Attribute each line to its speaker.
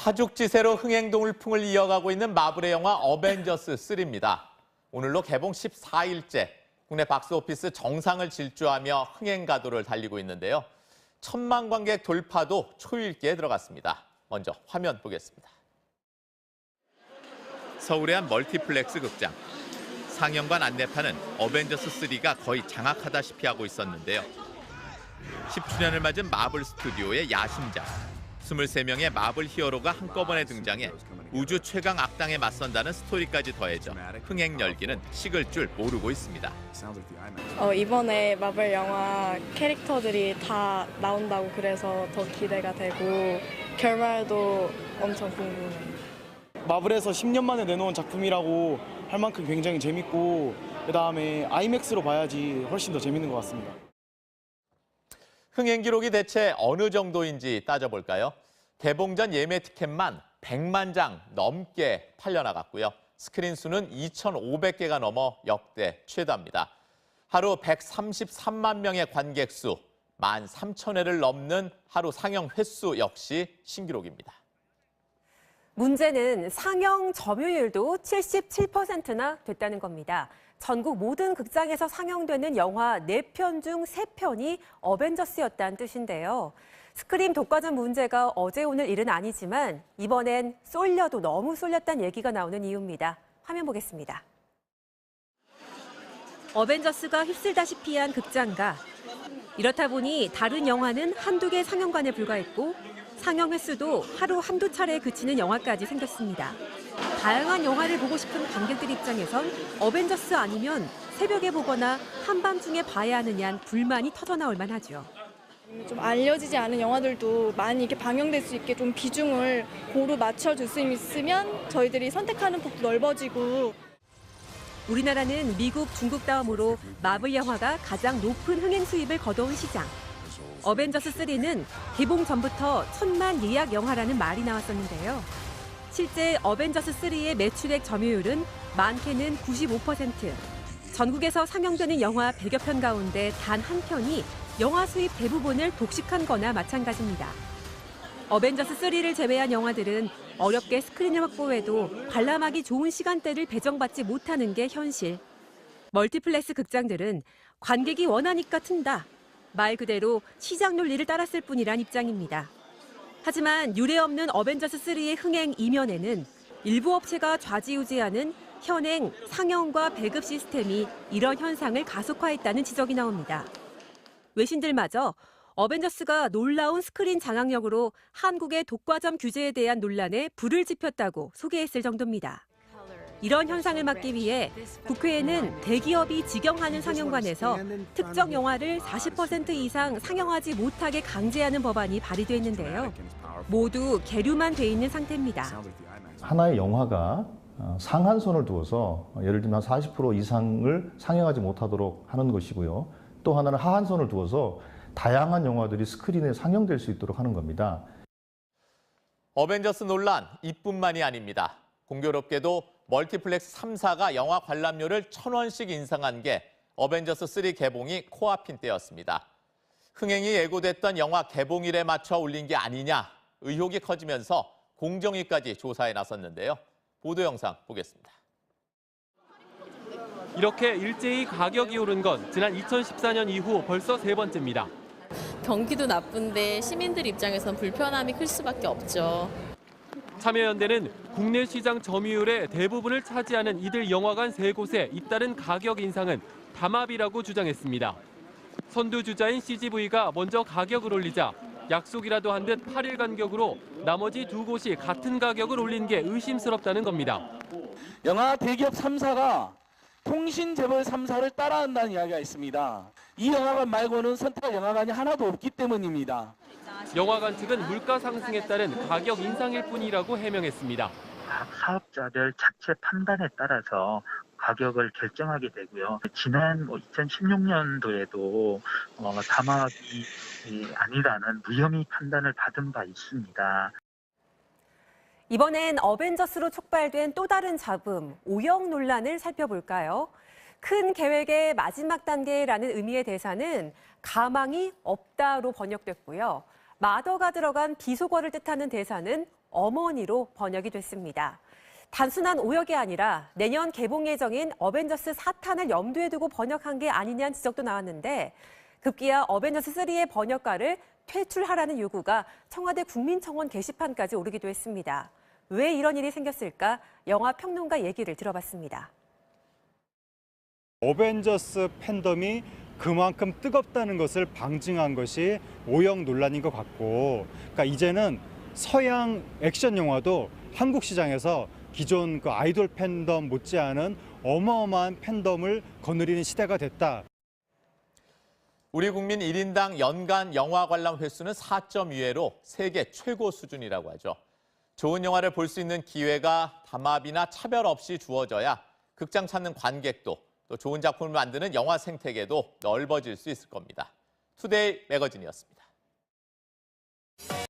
Speaker 1: 파죽지세로 흥행동울풍을 이어가고 있는 마블의 영화 어벤져스 3입니다. 오늘로 개봉 14일째, 국내 박스오피스 정상을 질주하며 흥행 가도를 달리고 있는데요. 1,000만 관객 돌파도 초유일기에 들어갔습니다. 먼저 화면 보겠습니다. 서울의 한 멀티플렉스 극장. 상영관 안내판은 어벤져스 3가 거의 장악하다시피 하고 있었는데요. 10주년을 맞은 마블 스튜디오의 야심작. 23명의 마블 히어로가 한꺼번에 등장해 우주 최강 악당에 맞선다는 스토리까지 더해져 흥행 열기는 식을 줄 모르고 있습니다.
Speaker 2: 이번에 마블 영화 캐릭터들이 다 나온다고 그래서 더 기대가 되고 결말도 엄청 궁금해요.
Speaker 3: 마블에서 10년 만에 내놓은 작품이라고 할 만큼 굉장히 재밌고 그다음에 아이맥스로 봐야지 훨씬 더 재밌는 것 같습니다.
Speaker 1: 흥행 기록이 대체 어느 정도인지 따져볼까요? 개봉 전 예매 티켓만 100만 장 넘게 팔려나갔고요. 스크린 수는 2,500개가 넘어 역대 최다입니다. 하루 133만 명의 관객 수, 13,000회를 넘는 하루 상영 횟수 역시 신기록입니다.
Speaker 4: 문제는 상영 점유율도 77%나 됐다는 겁니다. 전국 모든 극장에서 상영되는 영화 4편 중 3편이 어벤져스였다는 뜻인데요. 스크림 독과점 문제가 어제 오늘 일은 아니지만 이번엔 쏠려도 너무 쏠렸다는 얘기가 나오는 이유입니다. 화면 보겠습니다. 어벤져스가 휩쓸다시피 한 극장가. 이렇다 보니 다른 영화는 한두 개 상영관에 불과했고 상영 횟수도 하루 한두 차례에 그치는 영화까지 생겼습니다. 다양한 영화를 보고 싶은 관객들 입장에선 어벤져스 아니면 새벽에 보거나 한밤중에 봐야 하느냐는 불만이 터져나올 만하죠.
Speaker 2: 좀 알려지지 않은 영화들도 많이 이렇게 방영될 수 있게 좀 비중을 고루 맞춰줄 수 있으면 저희들이 선택하는 폭도 넓어지고.
Speaker 4: 우리나라는 미국, 중국 다음으로 마블 영화가 가장 높은 흥행 수입을 거둬온 시장. 어벤져스 3는 개봉 전부터 1,000만 예약 영화라는 말이 나왔었는데요. 실제 어벤져스 3의 매출액 점유율은 많게는 95%. 전국에서 상영되는 영화 100여 편 가운데 단 한 편이 영화 수입 대부분을 독식한 거나 마찬가지입니다. 어벤져스 3를 제외한 영화들은 어렵게 스크린을 확보해도 관람하기 좋은 시간대를 배정받지 못하는 게 현실. 멀티플렉스 극장들은 관객이 원하니까 튼다. 말 그대로 시장 논리를 따랐을 뿐이란 입장입니다. 하지만 유례없는 어벤져스 3의 흥행 이면에는 일부 업체가 좌지우지하는 현행 상영과 배급 시스템이 이런 현상을 가속화했다는 지적이 나옵니다. 외신들마저 어벤져스가 놀라운 스크린 장악력으로 한국의 독과점 규제에 대한 논란에 불을 지폈다고 소개했을 정도입니다. 이런 현상을 막기 위해 국회에는 대기업이 직영하는 상영관에서 특정 영화를 40% 이상 상영하지 못하게 강제하는 법안이 발의됐는데요. 모두 계류만 돼 있는 상태입니다.
Speaker 5: 하나의 영화가 상한선을 두어서 예를 들면 40% 이상을 상영하지 못하도록 하는 것이고요. 또 하나는 하한선을 두어서 다양한 영화들이 스크린에 상영될 수 있도록 하는 겁니다.
Speaker 1: 어벤져스 논란 이뿐만이 아닙니다. 공교롭게도 멀티플렉스 3사가 영화 관람료를 1,000원씩 인상한 게 어벤져스 3 개봉이 코앞인 때였습니다. 흥행이 예고됐던 영화 개봉일에 맞춰 올린 게 아니냐 의혹이 커지면서 공정위까지 조사에 나섰는데요. 보도 영상 보겠습니다.
Speaker 6: 이렇게 일제히 가격이 오른 건 지난 2014년 이후 벌써 3번째입니다.
Speaker 7: 경기도 나쁜데 시민들 입장에선 불편함이 클 수밖에 없죠.
Speaker 6: 참여연대는 국내 시장 점유율의 대부분을 차지하는 이들 영화관 3곳의 잇따른 가격 인상은 담합이라고 주장했습니다. 선두주자인 CGV가 먼저 가격을 올리자 약속이라도 한 듯 8일 간격으로 나머지 2곳이 같은 가격을 올린 게 의심스럽다는 겁니다.
Speaker 8: 영화 대기업 3사가 통신재벌 3사를 따라한다는 이야기가 있습니다. 이 영화관 말고는 선택할 영화관이 하나도 없기 때문입니다.
Speaker 6: 영화관 측은 물가 상승에 따른 가격 인상일 뿐이라고 해명했습니다.
Speaker 9: 각 사업자별 자체 판단에 따라서 가격을 결정하게 되고요. 지난 2016년도에도 담합이 아니라는 무혐의 판단을 받은 바 있습니다.
Speaker 4: 이번엔 어벤져스로 촉발된 또 다른 잡음, 오역 논란을 살펴볼까요? 큰 계획의 마지막 단계라는 의미의 대사는 가망이 없다로 번역됐고요. 마더가 들어간 비속어를 뜻하는 대사는 어머니로 번역이 됐습니다. 단순한 오역이 아니라 내년 개봉 예정인 어벤져스 4탄을 염두에 두고 번역한 게 아니냐는 지적도 나왔는데 급기야 어벤져스 3의 번역가를 퇴출하라는 요구가 청와대 국민청원 게시판까지 오르기도 했습니다. 왜 이런 일이 생겼을까? 영화 평론가 얘기를 들어봤습니다.
Speaker 10: 어벤져스 팬덤이 그만큼 뜨겁다는 것을 방증한 것이 오역 논란인 것 같고, 그러니까 이제는 서양 액션 영화도 한국 시장에서 기존 그 아이돌 팬덤 못지않은 어마어마한 팬덤을 거느리는 시대가 됐다.
Speaker 1: 우리 국민 1인당 연간 영화 관람 횟수는 4.2회로 세계 최고 수준이라고 하죠. 좋은 영화를 볼 수 있는 기회가 담합이나 차별 없이 주어져야 극장 찾는 관객도 또 좋은 작품을 만드는 영화 생태계도 넓어질 수 있을 겁니다. 투데이 매거진이었습니다.